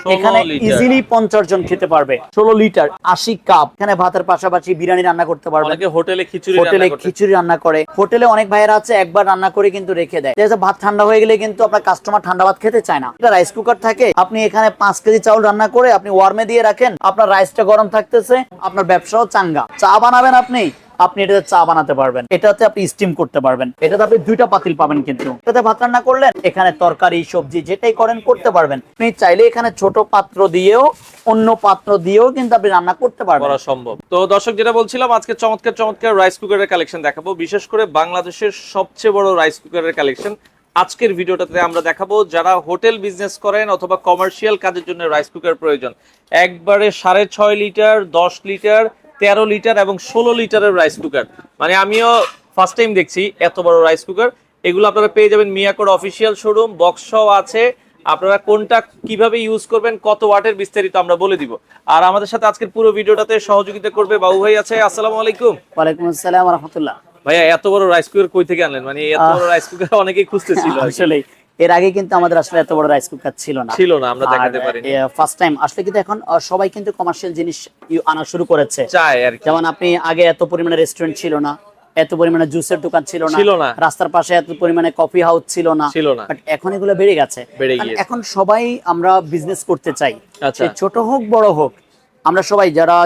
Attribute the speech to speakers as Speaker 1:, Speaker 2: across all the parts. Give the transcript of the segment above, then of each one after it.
Speaker 1: এখানে ইজিলি 50 জন খেতে পারবে। 16 লিটার 80 কাপ। এখানে ভাতের পাশাপাশি বিরিয়ানি রান্না করতে পারবে।
Speaker 2: অনেকে হোটেলে
Speaker 1: খিচুড়ি রান্না করে। হোটেলে অনেক ভাইয়েরা আছে একবার রান্না করে কিন্তু রেখে দেয়। ভাত ঠান্ডা হয়ে গেলে কিন্তু আপনার কাস্টমার ঠান্ডা ভাত খেতে চায় না। এটা রাইস কুকার থাকে, আপনি এখানে 5 কেজি চাউল রান্না করে আপনি ওয়ার্মে দিয়ে রাখেন, আপনার রাইসটা গরম থাকতেছে, আপনার ব্যবসাও চাঙ্গা। চা বানাবেন আপনি এটাতে চা বানাতে পারবেন, এটাতে আপনি স্টিম করতে পারবেন, এটাতে আপনি 2টা পাতিল পাবেন। কিন্তু এটাতে ভাত রান্না করলেন, এখানে তরকারি সবজি যেটাই করেন করতে পারবেন। আপনি চাইলে এখানে ছোট পাত্র দিয়েও অন্য পাত্র দিয়েও কিন্তু আপনি রান্না করতে পারবেন,
Speaker 2: করা সম্ভব। তো দর্শক, যেটা বলছিলাম, আজকে চমৎকার রাইস কুকারের কালেকশন দেখাবো, বিশেষ করে বাংলাদেশের সবচেয়ে বড় রাইস কুকারের কালেকশন আজকের ভিডিওটাতে আমরা দেখাবো। যারা হোটেল বিজনেস করেন অথবা কমার্শিয়াল কাজের জন্য রাইস কুকার প্রয়োজন, একবারে 6.5 লিটার, 10 লিটার, 13 লিটার এবং 16 লিটারের রাইস কুকার, মানে আমিও ফার্স্ট টাইম দেখছি এত বড় রাইস কুকার। এগুলো আপনারা পেয়ে যাবেন মিয়াকোর অফিসিয়াল শোরুম, বক্সও আছে। আপনারা কোনটা কিভাবে ইউজ করবেন, কত ওয়াটের, বিস্তারিত আমরা বলে দিব। আর আমাদের সাথে আজকের পুরো ভিডিওটাতে সহযোগিতা করবে বাবু ভাই আছে। আসসালামু আলাইকুম।
Speaker 1: ওয়ালাইকুম আসসালাম ওয়া রাহমাতুল্লাহ।
Speaker 2: ভাইয়া, এত বড় রাইস কুকার কই থেকে আনলেন? মানে এত বড় রাইস কুকার অনেকেই খুঁজতেছিল।
Speaker 1: আসলে এর আগে কিন্তু আমাদের আসলে এত বড় রাইস কুকার ছিল না,
Speaker 2: আমরা দেখাতে পারিনি।
Speaker 1: ফার্স্ট টাইম আসলে কিন্তু এখন সবাই কিন্তু কমার্শিয়াল জিনিস আনা শুরু করেছে,
Speaker 2: চায় আর কি।
Speaker 1: যেমন আপনি আগে এত পরিমাণে রেস্টুরেন্ট ছিল না, এত পরিমাণে জুসের দোকান ছিল না, রাস্তার পাশে এত পরিমাণে কফি হাউস ছিল না, বাট এখন এগুলো বেড়ে গেছে। এখন সবাই আমরা বিজনেস করতে চাই, ছোট হোক বড় হোক। আমরা সবাই যারা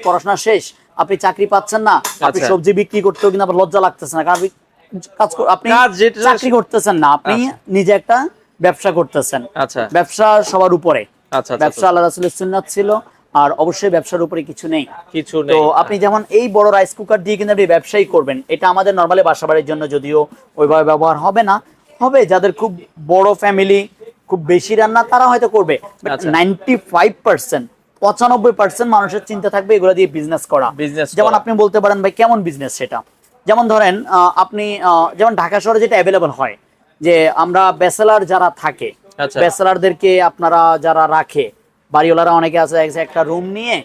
Speaker 1: পড়াশোনা শেষ, আপনি চাকরি পাচ্ছেন না, আপনি সবজি বিক্রি করতেও কিন্তু আপনার লজ্জা লাগতেছে না, কারণ আপনি চাকরি করতেছেন না, আপনি নিজে একটা ব্যবসা করতেছেন। ব্যবসা সবার উপরে, ব্যবসা আল্লাহ রাসূলের সুন্নাত ছিল, আর অবশ্যই ব্যবসার উপরে কিছু নেই। তো আপনি যেমন এই বড় রাইস কুকার দিয়ে কিন্তু আপনি ব্যবসায়ী করবেন, এটা আমাদের নরমালি বাসাবাড়ির জন্য যদিও ওইভাবে ব্যবহার হবে না, হবে যাদের খুব বড় ফ্যামিলি, খুব বেশি রান্না, তারা হয়তো করবে। 95%, 95% মানুষের চিন্তা থাকবে এগুলো দিয়ে বিজনেস করা। যেমন আপনি বলতে পারেন ভাই কেমন বিজনেস সেটা, যেমন ধরেন আপনি যেমন ঢাকা শহরে যেটা অ্যাভেলেবল হয়, যে আমরা ব্যাচেলার যারা থাকে, ব্যাচেলারদেরকে আপনারা যারা রাখে, বাড়িওয়ালারা অনেকে আছে একটা রুম নিয়ে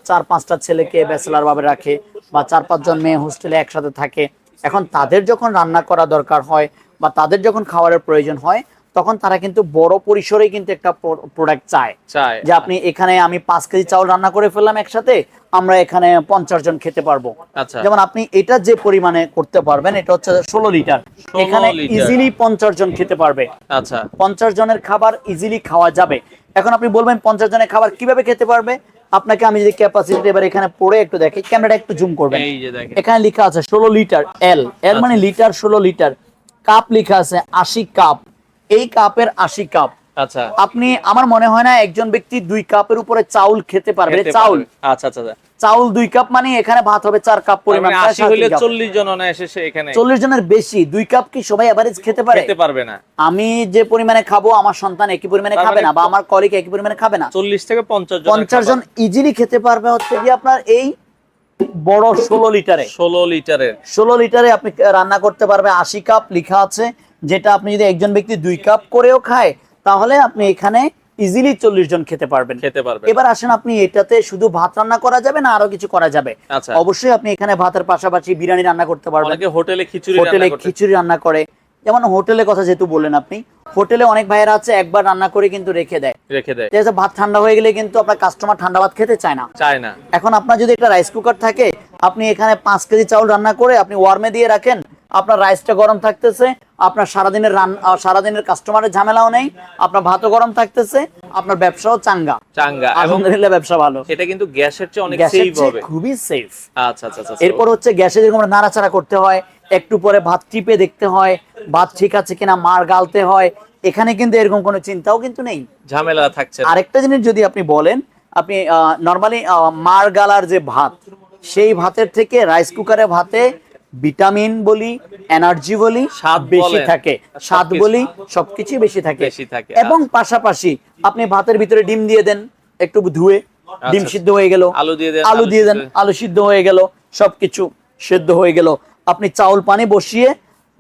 Speaker 1: 4-5টা ছেলেকে ব্যাচেলার ভাবে রাখে, বা 4-5 জন মেয়ে হোস্টেলে একসাথে থাকে। এখন তাদের যখন রান্না করা দরকার হয় বা তাদের যখন খাবারের প্রয়োজন হয়, তখন তারা কিন্তু বড় পরিসরে কিন্তু একটা প্রোডাক্ট চায়, যে আপনি এখানে আমি 5 কেজি চাউল রান্না করে ফেললাম একসাথে, আমরা এখানে 50 জন খেতে পারবো। যেমন আপনি এটা যে পরিমাণে করতে পারবেন, এটা হচ্ছে 16 লিটার, এখানে ইজিলি 50 জন খেতে পারবে। 50 জনের খাবার ইজিলি খাওয়া যাবে। এখন আপনি বলবেন 50 জনের খাবার কিভাবে খেতে পারবে, আপনাকে আমি যদি ক্যাপাসিটি এবার এখানে পড়ে একটু দেখি, ক্যামেরাটা একটু জুম করবেন, এখানে লেখা আছে 16 লিটার, এল মানে লিটার, 16 লিটার, কাপ লেখা আছে 80 কাপ, এই কাপের 80 কাপ। আপনি, আমার মনে হয় না একজন ব্যক্তি 2 কাপের উপরে চাউল খেতে পারবে। চাউল 2 কাপ মানে এখানে ভাত হবে 4 কাপ পরিমাণ, 40 জনের বেশি। 2 কাপ কি সবাই এভারেজ খেতে পারবে না? আমি যে পরিমাণে খাবো, আমার সন্তান একই পরিমাণে খাবে না, বা আমার কলিগ একই পরিমাণে খাবে না।
Speaker 2: 40 থেকে
Speaker 1: 50 জন ইজিলি খেতে পারবে হচ্ছে কি আপনার এই বড় 16 লিটারে আপনি রান্না করতে পারবে। 80 কাপ লেখা আছে, যেটা আপনি যদি একজন ব্যক্তি 2 কাপ করেও খায়, তাহলে আপনি এখানে ইজিলি 40 জন খেতে পারবেন। এবার আসেন, আপনি এটাতে শুধু ভাত রান্না করা যাবে না, আরো কিছু করা যাবে। অবশ্যই আপনি এখানে ভাতের পাশাপাশি বিরিয়ানি রান্না করতে পারবেন।
Speaker 2: হোটেলে
Speaker 1: খিচুড়ি রান্না করে, যেমন হোটেলের কথা যেহেতু বললেন আপনি, হোটেলে অনেক ভাইয়েরা আছে একবার রান্না করে কিন্তু রেখে দেয়। ভাত ঠান্ডা হয়ে গেলে কিন্তু আপনার কাস্টমার ঠান্ডা ভাত খেতে চায় না। এখন আপনার যদি একটা রাইস কুকার থাকে, আপনি এখানে 5 কেজি চাউল রান্না করে আপনি ওয়ার্মে দিয়ে রাখেন, আপনার রাইসটা গরম থাকতেছে, আপনার সারাদিনের কাস্টমারের ঝামেলাও নেই, আপনার ভাতও গরম থাকতেছে, আপনার ব্যবসাও চাঙ্গা। আলহামদুলিল্লাহ, ব্যবসা ভালো।
Speaker 2: এটা কিন্তু গ্যাসের চেয়ে অনেক সেফ হবে,
Speaker 1: খুবই সেফ। এরপর হচ্ছে গ্যাসে যেরকম নাড়াচাড়া করতে হয়, একটু পরে ভাত টিপে দেখতে হয় ভাত ঠিক আছে কিনা, মার গালতে হয়, এখানে কিন্তু এরকম কোনো চিন্তাও কিন্তু নেই,
Speaker 2: ঝামেলা থাকছে।
Speaker 1: আরেকটা জিনিস যদি আপনি বলেন, আপনি নরমালি মার গালার যে ভাত, সেই ভাতের থেকে রাইস কুকারে ভাতে ভিটামিন বলি, এনার্জি বলি বেশি থাকে, স্বাদ বলি সবকিছু বেশি থাকে। এবং পাশাপাশি আপনি ভাতের ভিতরে ডিম দিয়ে দেন, একটু ধুয়ে, ডিম সিদ্ধ হয়ে গেল, আলু দিয়ে দেন, আলু সিদ্ধ হয়ে গেল, সবকিছু সিদ্ধ হয়ে গেল। আপনি চাউল পানি বসিয়ে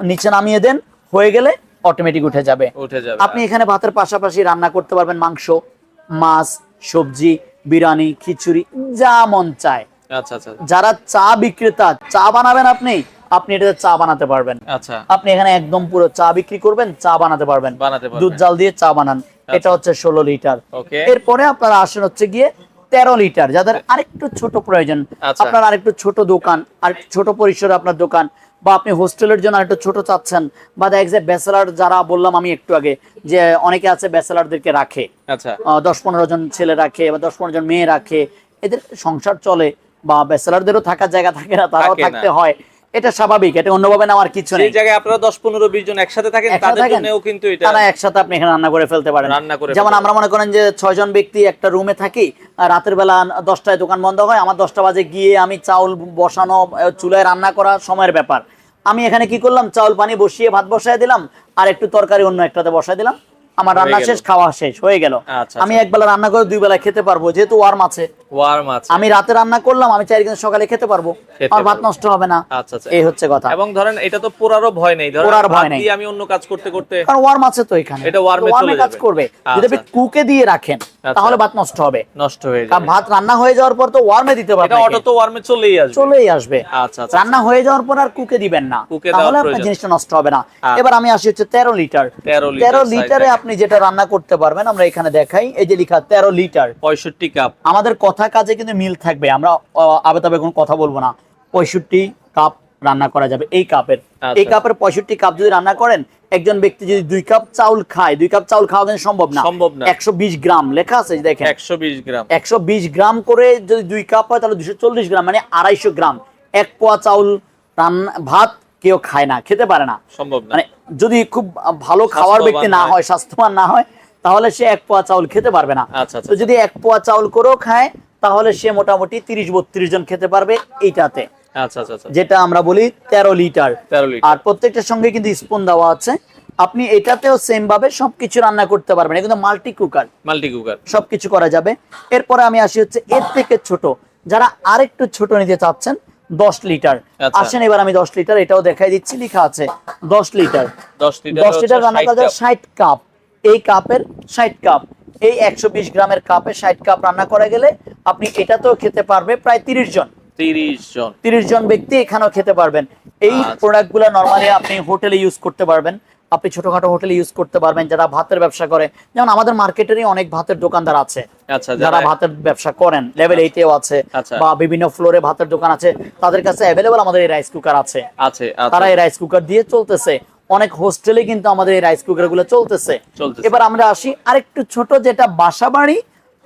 Speaker 1: নিচে নামিয়ে দেন, হয়ে গেলে অটোমেটিক উঠে যাবে। আপনি এখানে ভাতের পাশাপাশি রান্না করতে পারবেন মাংস, মাছ, সবজি, বিরিয়ানি, খিচুড়ি, যা মন চায়। যারা চা বিক্রেতা, চা বানাবেন আপনি এটাতে চা বানাতে পারবেন। আপনি এখানে একদম পুরো চা বিক্রি করবেন, চা বানাতে পারবেন, দুধ জাল দিয়ে চা বানান। এটা হচ্ছে 16 লিটার।
Speaker 2: ওকে,
Speaker 1: এরপরে আপনারা আসেন হচ্ছে গিয়ে 13 লিটার, যাদের আরেকটু ছোট প্রয়োজন,
Speaker 2: আচ্ছা।
Speaker 1: আপনার আরেকটু ছোট দোকান, আরেকটু ছোট পরিসরে আপনার দোকান, বা আপনি হোস্টেলের জন্য আরেকটু ছোট চাচ্ছেন, বা দেখা যায় ব্যাচেলার যারা বললাম আমি একটু আগে যে অনেকে আছে ব্যাচেলারদেরকে রাখে,
Speaker 2: আচ্ছা
Speaker 1: 10-15 জন ছেলে রাখে বা 10-15 জন মেয়ে রাখে, এদের সংসার চলে, বা ব্যাচেলারদেরও থাকার জায়গা থাকে না, তারাও
Speaker 2: থাকে না।
Speaker 1: থাকতে হয়, এটা স্বাভাবিক, এটা অন্যভাবে নেওয়ার কিছু নেই।
Speaker 2: সেই জায়গায় আপনারা 10-15-20 জন একসাথে থাকেন, তাদের জন্যও কিন্তু এটা
Speaker 1: তারা একসাথে আপনি এখানে রান্না করে ফেলতে পারেন। যেমন আমরা মনে করেন যে 6 জন ব্যক্তি একটা রুমে থাকি, রাতের বেলা 10টায় দোকান বন্ধ হয়, আমার 10টা বাজে গিয়ে আমি চাউল বসানো, চুলায় রান্না করা সময়ের ব্যাপার, আমি এখানে কি করলাম, চাউল পানি বসিয়ে ভাত বসায় দিলাম, আর একটু তরকারি অন্য একটাতে বসায় দিলাম, আমার রান্না শেষ, খাওয়া শেষ হয়ে গেল। আমি এক বেলা রান্না করে 2 বেলা খেতে পারবো, যেহেতু ওয়ার্ম আছে। আমি রাতে রান্না করলাম, আমি চাই কিন্তু সকালে খেতে পারবো, আর ভাত নষ্ট হবে না। এই হচ্ছে কথা।
Speaker 2: এবং ধরেন এটা তো পোড়ারও ভয় নেই, ধরেন ভাত দিয়ে আমি অন্য কাজ করতে করতে,
Speaker 1: কারণ ওয়ার্ম আছে তো এখানে,
Speaker 2: এটা ওয়ার্মে
Speaker 1: কাজ করবে। যদি আপনি কুকে দিয়ে রাখেন তাহলে ভাত নষ্ট হবে,
Speaker 2: নষ্ট হয়ে যাবে।
Speaker 1: কারণ ভাত রান্না হয়ে যাওয়ার পর তো ওয়ার্মে দিতে পারবেন,
Speaker 2: এটা অটো তো ওয়ার্মে চলেই আসবে।
Speaker 1: আচ্ছা, রান্না হয়ে যাওয়ার পর আর কুকে দিবেন না, তাহলে আপনার জিনিসটা নষ্ট হবে না। এবার আমি আসি হচ্ছে 13 লিটার। 13 লিটারে আপনি যেটা রান্না করতে পারবেন, আমরা এখানে দেখাই, এই যে লেখা 13 লিটার
Speaker 2: 65 কাপ।
Speaker 1: আমাদের কথা কাজে কিন্তু মিল থাকবে, আমরা আবে তবে কোনো কথা বলবো না। 65 কাপ রান্না করা যাবে এই কাপের। এই কাপের 65 কাপ যদি রান্না করেন, একজন ব্যক্তি যদি 2 কাপ চাউল খায়, 2 কাপ চাউল খাওয়া কিন্তু সম্ভব না। 120 গ্রাম লেখা আছে, দেখেন 120 গ্রাম করে যদি 2 কাপ হয়, তাহলে 240 গ্রাম, মানে 250 গ্রাম। 1 পোয়া চাউল ভাত কেউ খায় না, খেতে পারে না, সম্ভব না। মানে যদি খুব ভালো খাওয়ার ব্যক্তি না হয়, স্বাস্থ্যবান না হয়, তাহলে সে 1 পোয়া চাউল খেতে পারবে না। তো যদি 1 পোয়া চাউল করেও খায়, তাহলে সে মোটামুটি 30-32 জন খেতে পারবে এইটাতে। যেটা আমরা বলি 13 লিটার। আর প্রত্যেকটার সঙ্গে কিন্তু স্পুন দেওয়া আছে, আপনি এটাতেও সেম ভাবে সবকিছু রান্না করতে পারবেন, কিন্তু মাল্টি কুকার সবকিছু করা যাবে। এরপরে আমি আসি হচ্ছে এর থেকে ছোট, যারা আরেকটু ছোট নিতে চাচ্ছেন, 10 লিটার। আসেন এবার আমি 10 লিটার এটাও দেখাই দিচ্ছি, লেখা আছে 10 লিটার। 10 লিটার রান্না করা যায় 60 কাপ। এই কাপের 60 কাপ, এই 120 গ্রামের কাপে 60 কাপ রান্না করা গেলে আপনি এটাতেও খেতে পারবে প্রায় 30 জন ব্যক্তি এখানেও খেতে পারবেন। এই প্রোডাক্টগুলো নরমালি আপনি হোটেলে ইউজ করতে পারবেন, আপনি ছোটখাটো হোটেলে ইউজ করতে পারবেন, যারা ভাতের ব্যবসা করে। যেমন আমাদের মার্কেটেরই অনেক ভাতের দোকানদার আছে, যারা ভাতের ব্যবসা করেন, লেভেল 8-এও আছে, বা বিভিন্ন ফ্লোরে ভাতের দোকান আছে, তাদের কাছে অ্যাভেলেবল আমাদের এই রাইস কুকার আছে। তারা এই রাইস কুকার দিয়ে চলতেছে, অনেক হোস্টেলে কিন্তু আমাদের এই রাইস কুকার গুলো চলতেছে। এবার আমরা আসি আরেকটু ছোট, যেটা বাসা বাড়ি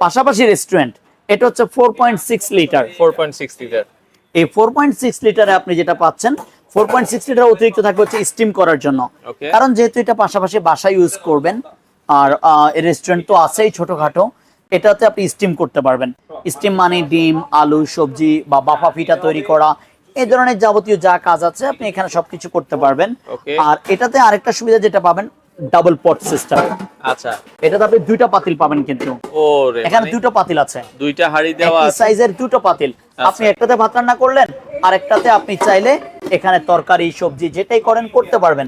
Speaker 1: পাশাপাশি রেস্টুরেন্ট, এটা হচ্ছে 4.6 লিটার। এই 4.6 লিটারে আপনি যেটা পাচ্ছেন, 4.6 লিটার অতিরিক্ত থাকবে হচ্ছে স্টিম করার জন্য, কারণ যেহেতু এটা পাশাপাশি বাসা ইউজ করবেন, আর রেস্টুরেন্ট তো আছেই ছোটখাটো, এটাতে আপনি স্টিম করতে পারবেন। স্টিম মানে ডিম, আলু, সবজি বা বাফা পিঠা তৈরি করা, এই ধরনের যাবতীয় যা কাজ আছে আপনি এখানে সবকিছু করতে পারবেন। আর এটাতে আরেকটা সুবিধা যেটা পাবেন, ডাবল পট সিস্টেম। এটাতে আপনি 2টা পাতিল পাবেন, কিন্তু এখানে 2টা পাতিল আছে, 2টা হাঁড়ি দেওয়া আছে, সাইজের 2টা পাতিল। আপনি একটাতে ভাত রান্না করলেন, আর একটাতে আপনি চাইলে এখানে তরকারি সবজি যেটাই করেন করতে পারবেন।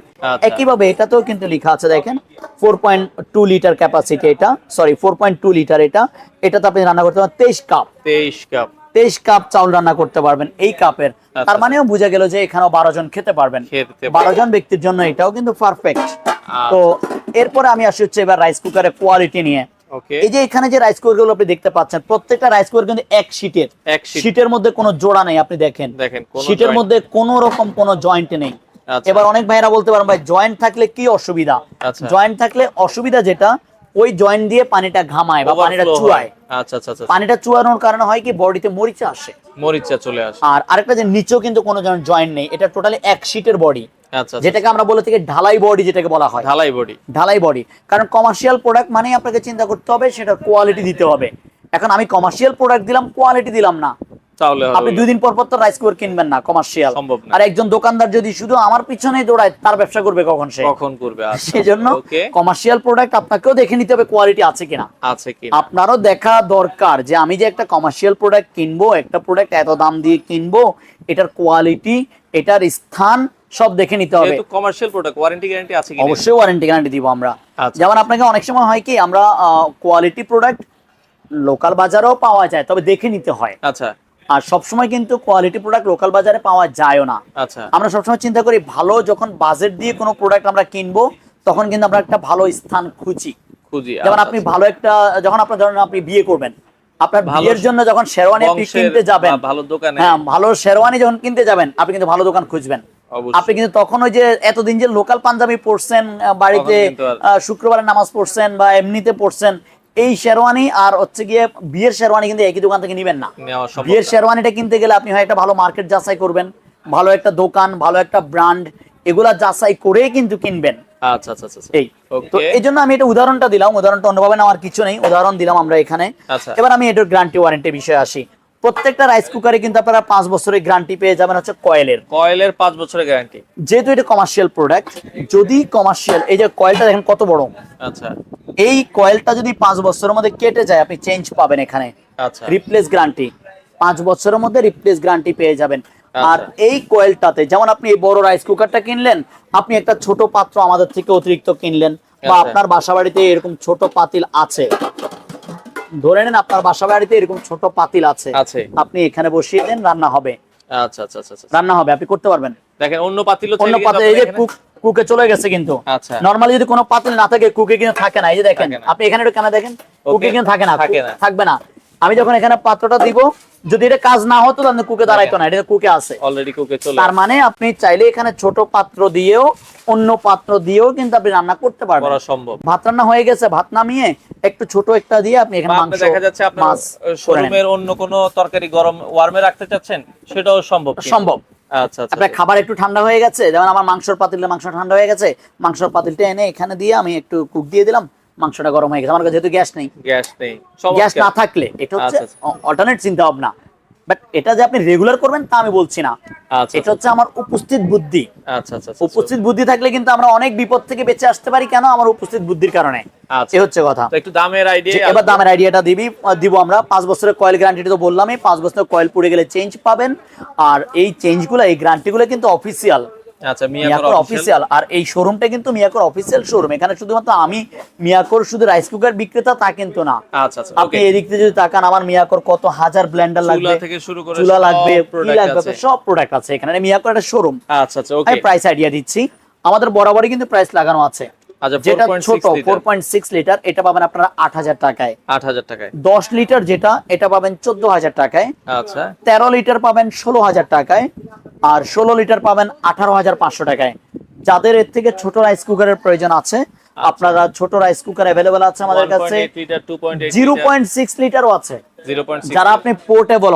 Speaker 1: একইভাবে এটাতেও কিন্তু লেখা আছে, দেখেন 4.2 লিটার ক্যাপাসিটি, এটা 4.2 লিটার। এটাতে আপনি রান্না করতে পারবেন 23 কাপ চাউল রান্না করতে পারবেন এই কাপের। তার মানেও বোঝা গেল যে এখানেও 12 জন খেতে পারবেন, 12 জন ব্যক্তির জন্য এটাও কিন্তু পারফেক্ট। তো এরপরে আমি আসি হচ্ছে এবার রাইস কুকারের কোয়ালিটি নিয়ে। এই যে এখানে যে রাইস কুকার গুলো আপনি দেখতে পাচ্ছেন, প্রত্যেকটা রাইস কুকার কিন্তু এক শীটের মধ্যে কোনো জোড়া নেই। আপনি দেখেন শীটের মধ্যে কোনো রকম কোনো জয়েন্ট নেই। এবার অনেক ভাইরা বলতে পারেন, ভাই জয়েন্ট থাকলে কি অসুবিধা? জয়েন্ট থাকলে অসুবিধা যেটা, ওই জয়েন্ট দিয়ে পানিটা ঘামায় বা পানিটা চুয়ায়। পানিটা চুয়ানোর কারণে হয় কি, বডিতে মরিচা আসে, চলে আসে। আর আরেকটা যে নিচেও কিন্তু কোনো জয়েন্ট নেই, এটা টোটালি এক শীটের বডি, যেটাকে আমরা বলে থাকি ঢালাই বডি, যেটাকে বলা হয় ঢালাই বডি। কারণ কমার্শিয়াল প্রোডাক্ট মানে আপনাকে চিন্তা করতে হবে সেটা কোয়ালিটি দিতে হবে। এখন আমি কমার্শিয়াল প্রোডাক্ট দিলাম, কোয়ালিটি দিলাম না, আপনি 2 দিন পর পর তো রাইস কুকার কিনবেন না কমার্শিয়াল। আর একজন দোকানদার যদি শুধু আমার পিছনে দৌড়ায়, তার ব্যবসা করবে কখন করবে? সেজন্য কমার্শিয়াল প্রোডাক্ট আপনাকেও দেখে নিতে হবে কোয়ালিটি আছে কিনা। আপনারও দেখা দরকার যে আমি যে একটা কমার্শিয়াল প্রোডাক্ট কিনবো, একটা প্রোডাক্ট এত দাম দিয়ে কিনবো, এটার কোয়ালিটি, এটার স্থান সব দেখে নিতে হবে।
Speaker 2: কমার্শিয়াল প্রোডাক্ট ওয়ারেন্টি গ্যারান্টি আছে কি?
Speaker 1: অবশ্যই ওয়ারেন্টি গ্যারান্টি দিব আমরা। যেমন আপনাকে অনেক সময় হয় কি, আমরা কোয়ালিটি প্রোডাক্ট লোকাল বাজারেও পাওয়া যায়, তবে দেখে নিতে হয়। আর সবসময় কিন্তু কোয়ালিটি প্রোডাক্ট লোকাল বাজারে পাওয়া যায়ও না। আমরা সবসময় চিন্তা করি, ভালো যখন বাজেট দিয়ে কোনো প্রোডাক্ট আমরা কিনবো, তখন কিন্তু আমরা একটা ভালো স্থান
Speaker 2: খুঁজি।
Speaker 1: যেমন আপনি ভালো একটা, যখন আপনার ধরেন আপনি বিয়ে করবেন, আপনার বিয়ের জন্য যখন শেরওয়ানি আপনি কিনতে যাবেন,
Speaker 2: ভালো দোকানে,
Speaker 1: হ্যাঁ ভালো শেরওয়ানি যখন কিনতে যাবেন, আপনি কিন্তু ভালো দোকান খুঁজবেন। আপনি কিন্তু তখন ওই যে এতদিন যে লোকাল পাঞ্জাবি পরছেন বাড়িতে, শুক্রবারে নামাজ পড়ছেন বা এমনিতে পড়ছেন, এই শেরওয়ানি আর হচ্ছে গিয়ে বিয়ের শেরওয়ানি কিন্তু একই দোকান থেকে নিবেন না। বিয়ের শেরওয়ানিটা কিনতে গেলে আপনি হয় একটা ভালো মার্কেট যাচাই করবেন, ভালো একটা দোকান, ভালো একটা ব্র্যান্ড, এগুলা যাচাই করেই কিন্তু কিনবেন।
Speaker 2: আচ্ছা আচ্ছা আচ্ছা,
Speaker 1: এই তো এই জন্য আমি এটা উদাহরণটা দিলাম, উদাহরণটা অন্যভাবে নেওয়ার কিছু নেই, উদাহরণ দিলাম আমরা এখানে। এবার আমি এটার গ্যারান্টি ওয়ারেন্টি বিষয়ে আসি। প্রত্যেকটা রাইস কুকারে কিন্তু আপনারা 5 বছরের গ্যারান্টি পেয়ে যাবেন হচ্ছে কয়েলের
Speaker 2: 5 বছরের গ্যারান্টি।
Speaker 1: যেহেতু এটা কমার্শিয়াল প্রোডাক্ট, যদি কমার্শিয়াল, এই যে কয়েলটা দেখেন কত বড়,
Speaker 2: আচ্ছা
Speaker 1: এই কয়েলটা যদি 5 বছরের মধ্যে কেটে যায় আপনি চেঞ্জ পাবেন এখানে।
Speaker 2: আচ্ছা,
Speaker 1: রিপ্লেস গ্যারান্টি 5 বছরের মধ্যে রিপ্লেস গ্যারান্টি পেয়ে যাবেন। আর এই কয়েলটাতে যেমন আপনি এই বড় রাইস কুকারটা কিনলেন, আপনি একটা ছোট পাত্র আমাদের থেকে অতিরিক্ত কিনলেন, বা আপনার বাসা বাড়িতে এরকম ছোট পাতিল আছে, ধরে নেন আপনার বাসা বাড়িতে এরকম ছোট পাতিল আছে, আপনি এখানে বসিয়ে দেন, রান্না হবে।
Speaker 2: আচ্ছা আচ্ছা আচ্ছা,
Speaker 1: রান্না হবে, আপনি করতে পারবেন।
Speaker 2: দেখেন অন্য পাতিল,
Speaker 1: অন্য পাতিল, এই যে কুকে চলে গেছে কিন্তু। নরমালি যদি কোনো পাতিল না থাকে কুকে কিন্তু থাকে না, এই যে দেখেন আপনি এখানে একটু কেন দেখেন, কুকে কিন্তু থাকে না, থাকবে না। আমি যখন এখানে পাত্রটা দিব, যদি এটা কাজ না হতো তাহলে কুকে দাঁড়াইতো না, এটা কুকে আছে
Speaker 2: অলরেডি, কুকে চলে।
Speaker 1: তার মানে আপনি চাইলে এখানে ছোট পাত্র দিয়েও, অন্য পাত্র দিয়েও কিন্তু আপনি রান্না করতে পারবেন, করা সম্ভব। ভাত রান্না হয়ে গেছে, ভাত নামিয়ে একটু ছোট একটা দিয়ে আপনি এখানে মাংস,
Speaker 2: দেখা যাচ্ছে আপনার শোরুমের অন্য কোনো তরকারি গরম ওয়ার্মে রাখতে চাচ্ছেন, সেটাও সম্ভব।
Speaker 1: সম্ভব।
Speaker 2: আচ্ছা আচ্ছা,
Speaker 1: আপনার খাবার একটু ঠান্ডা হয়ে গেছে, যেমন আমার মাংসের পাতিলে মাংস ঠান্ডা হয়ে গেছে, মাংসের পাতিলটা এনে এখানে দিয়ে আমি একটু কুক দিয়ে দিলাম, মাংসটা গরম হয়ে গেছে। আমার কাছে যেহেতু গ্যাস নেই, গ্যাস না থাকলে এটা হচ্ছে অল্টারনেট চিন্তা ভাবনা। বাট এটা যে আপনি রেগুলার করবেন তা আমি বলছি না, এটা হচ্ছে আমার উপস্থিত বুদ্ধি। উপস্থিত বুদ্ধি থাকলে কিন্তু আমরা অনেক বিপদ থেকে বেঁচে আসতে পারি, কেন? আমার উপস্থিত বুদ্ধির কারণে। এই হচ্ছে কথা।
Speaker 2: একটু দামের আইডিয়া,
Speaker 1: এবার দামের আইডিয়াটা দিব আমরা। 5 বছরের কয়েল গ্যারান্টি তো বললামই, 5 বছরের কয়েল পুড়ে গেলে চেঞ্জ পাবেন। আর এই চেঞ্জগুলো, এই গ্যারান্টিগুলো কিন্তু অফিসিয়াল,
Speaker 2: আচ্ছা
Speaker 1: মিয়াকোর অফিসিয়াল। আর এই শোরুমটা কিন্তু মিয়াকোর অফিসিয়াল শোরুম। এখানে শুধুমাত্র আমি মিয়াকোর শুধু রাইস কুকার বিক্রেতা তা কিন্তু না।
Speaker 2: আচ্ছা আচ্ছা,
Speaker 1: আপনি এদিক থেকে যদি তাকান, আমার মিয়াকোর কত হাজার ব্লেন্ডার লাগবে, চুলা থেকে শুরু করে চুলা লাগবে, কি লাগবে, সব প্রোডাক্ট আছে এখানে। মিয়াকোর একটা শোরুম।
Speaker 2: আচ্ছা আচ্ছা, ওকে।
Speaker 1: আমি প্রাইস আইডিয়া দিচ্ছি, আমাদের বরাবরই কিন্তু প্রাইস লাগানো আছে। যেটা ছোট 4.6 লিটার, এটা পাবেন আপনারা 8,000 টাকায়।
Speaker 2: 8,000 টাকায়।
Speaker 1: 10 লিটার যেটা, এটা পাবেন 14,000 টাকায়।
Speaker 2: আচ্ছা।
Speaker 1: 13 লিটার পাবেন 16,000 টাকায়। আর 16 লিটার পাবেন 18,500 টাকায়। যাদের এর থেকে ছোট রাইস কুকারের প্রয়োজন আছে, আপনারা ছোট রাইস কুকার अवेलेबल আছে আমাদের কাছে। 0.6 লিটারও আছে। যারা আপনি পোর্টেবল,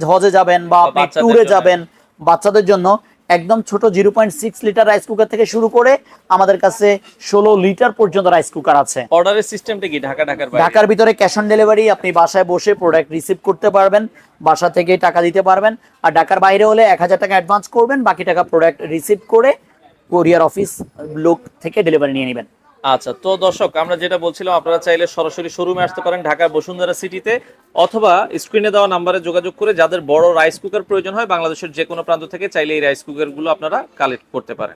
Speaker 1: হজে যাবেন বা আপনি ট্যুরে যাবেন, বাচ্চাদের জন্য একদম ছোট 0.6 লিটার রাইস কুকার থেকে শুরু করে আমাদের কাছে 16 লিটার পর্যন্ত রাইস কুকার আছে।
Speaker 2: অর্ডারের সিস্টেমটা কি?
Speaker 1: ঢাকার ভিতরে ক্যাশ অন ডেলিভারি, আপনি বাসায় বসে প্রোডাক্ট রিসিভ করতে পারবেন, বাসা থেকে টাকা দিতে পারবেন। আর ঢাকার বাইরে হলে 1,000 টাকা অ্যাডভান্স করবেন, বাকি টাকা প্রোডাক্ট রিসিভ করে কুরিয়ার অফিস লোক থেকে ডেলিভারি নিয়ে নেবেন।
Speaker 2: আচ্ছা, তো দর্শক আমরা যেটা বলছিলাম, আপনারা চাইলে সরাসরি শোরুমে আসতে পারেন ঢাকার বসুন্ধরা সিটিতে, অথবা স্ক্রিনে দেওয়া নাম্বারে যোগাযোগ করে যাদের বড় রাইস কুকার প্রয়োজন হয় বাংলাদেশের যে কোনো প্রান্ত থেকে চাইলে এই রাইস কুকারগুলো আপনারা কালেক্ট করতে পারেন।